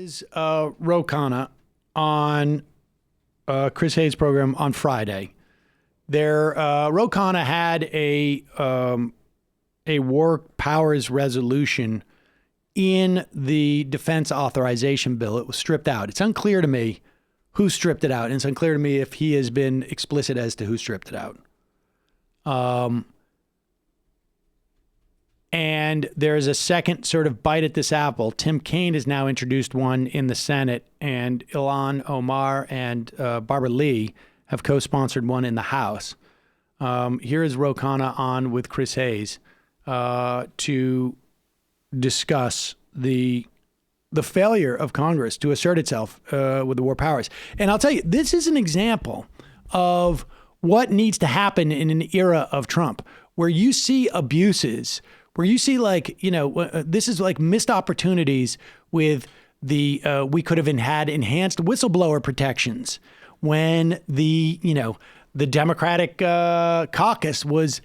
is Ro Khanna on Chris Hayes' program on Friday. Ro Khanna had a war powers resolution in the defense authorization bill. It was stripped out. It's unclear to me who stripped it out, and it's unclear to me if he has been explicit as to who stripped it out. And there's a second sort of bite at this apple. Tim Kaine has now introduced one in the Senate, and Ilhan Omar and Barbara Lee have co-sponsored one in the House. Here is Ro Khanna on with Chris Hayes to discuss the failure of Congress to assert itself with the war powers. And I'll tell you, this is an example of what needs to happen in an era of Trump, where you see abuses, where you see this is like missed opportunities with we could have had enhanced whistleblower protections when the Democratic caucus was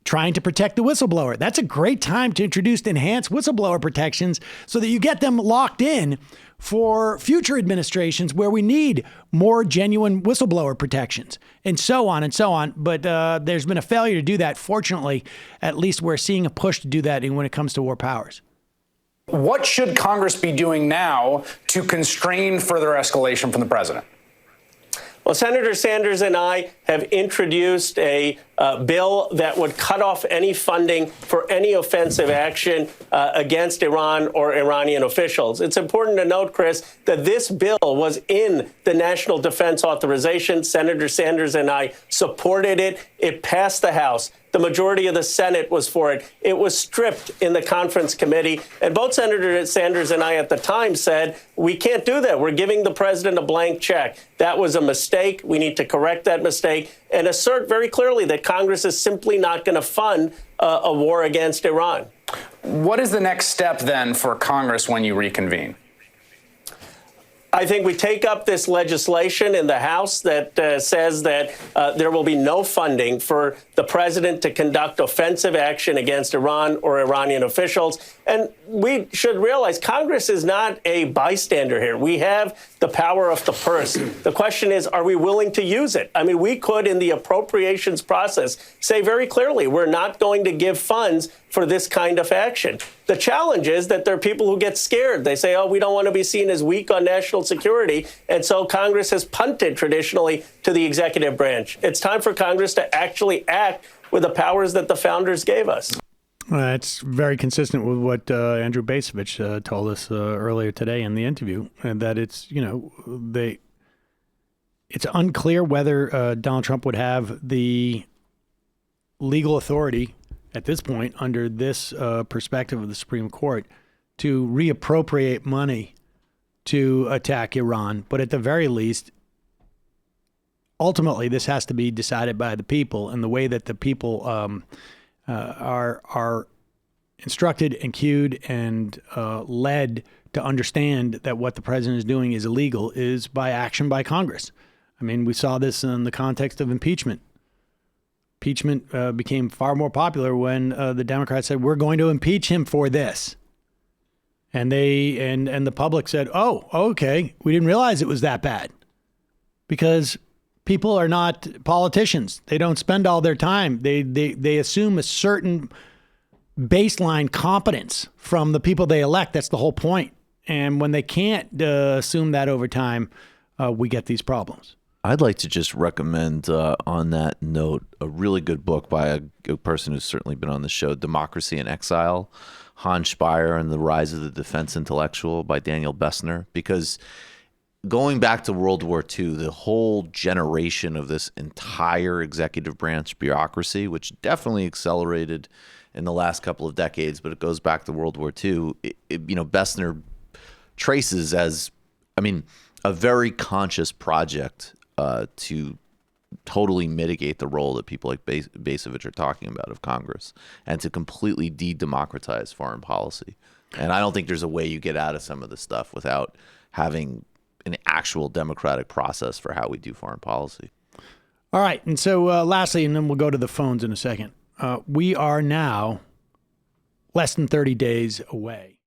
trying to protect the whistleblower. That's a great time to introduce enhanced whistleblower protections so that you get them locked in for future administrations where we need more genuine whistleblower protections, and so on and so on. But there's been a failure to do that. Fortunately, at least we're seeing a push to do that when it comes to war powers. What should Congress be doing now to constrain further escalation from the president? Well, Senator Sanders and I have introduced a bill that would cut off any funding for any offensive action against Iran or Iranian officials. It's important to note, Chris, that this bill was in the National Defense Authorization. Senator Sanders and I supported it. It passed the House. The majority of the Senate was for it. It was stripped in the conference committee. And both Senator Sanders and I at the time said, we can't do that. We're giving the president a blank check. That was a mistake. We need to correct that mistake and assert very clearly that Congress is simply not going to fund a war against Iran. What is the next step then for Congress when you reconvene? I think we take up this legislation in the House that says that there will be no funding for the president to conduct offensive action against Iran or Iranian officials. And we should realize Congress is not a bystander here. We have the power of the purse. The question is, are we willing to use it? I mean, we could, in the appropriations process, say very clearly, we're not going to give funds for this kind of action. The challenge is that there are people who get scared. They say, oh, we don't want to be seen as weak on national security. And so Congress has punted traditionally to the executive branch. It's time for Congress to actually act with the powers that the founders gave us. It's very consistent with what Andrew Bacevich told us earlier today in the interview, and that it's unclear whether Donald Trump would have the legal authority at this point, under this perspective of the Supreme Court, to reappropriate money to attack Iran. But at the very least, ultimately, this has to be decided by the people, and the way that the people are instructed and cued and led to understand that what the president is doing is illegal is by action by Congress. I mean, we saw this in the context of impeachment. Impeachment became far more popular when the Democrats said, we're going to impeach him for this. And the public said, oh, okay, we didn't realize it was that bad. Because people are not politicians. They don't spend all their time. They assume a certain baseline competence from the people they elect. That's the whole point. And when they can't assume that over time, we get these problems. I'd like to just recommend on that note a really good book by a person who's certainly been on the show, Democracy in Exile, Hans Speyer and the Rise of the Defense Intellectual by Daniel Bessner. Because going back to World War II, the whole generation of this entire executive branch bureaucracy, which definitely accelerated in the last couple of decades, but it goes back to World War II, Bessner traces as, a very conscious project to totally mitigate the role that people like Bacevich are talking about of Congress, and to completely de-democratize foreign policy. And I don't think there's a way you get out of some of this stuff without having an actual democratic process for how we do foreign policy. All right. And so lastly, and then we'll go to the phones in a second, we are now less than 30 days away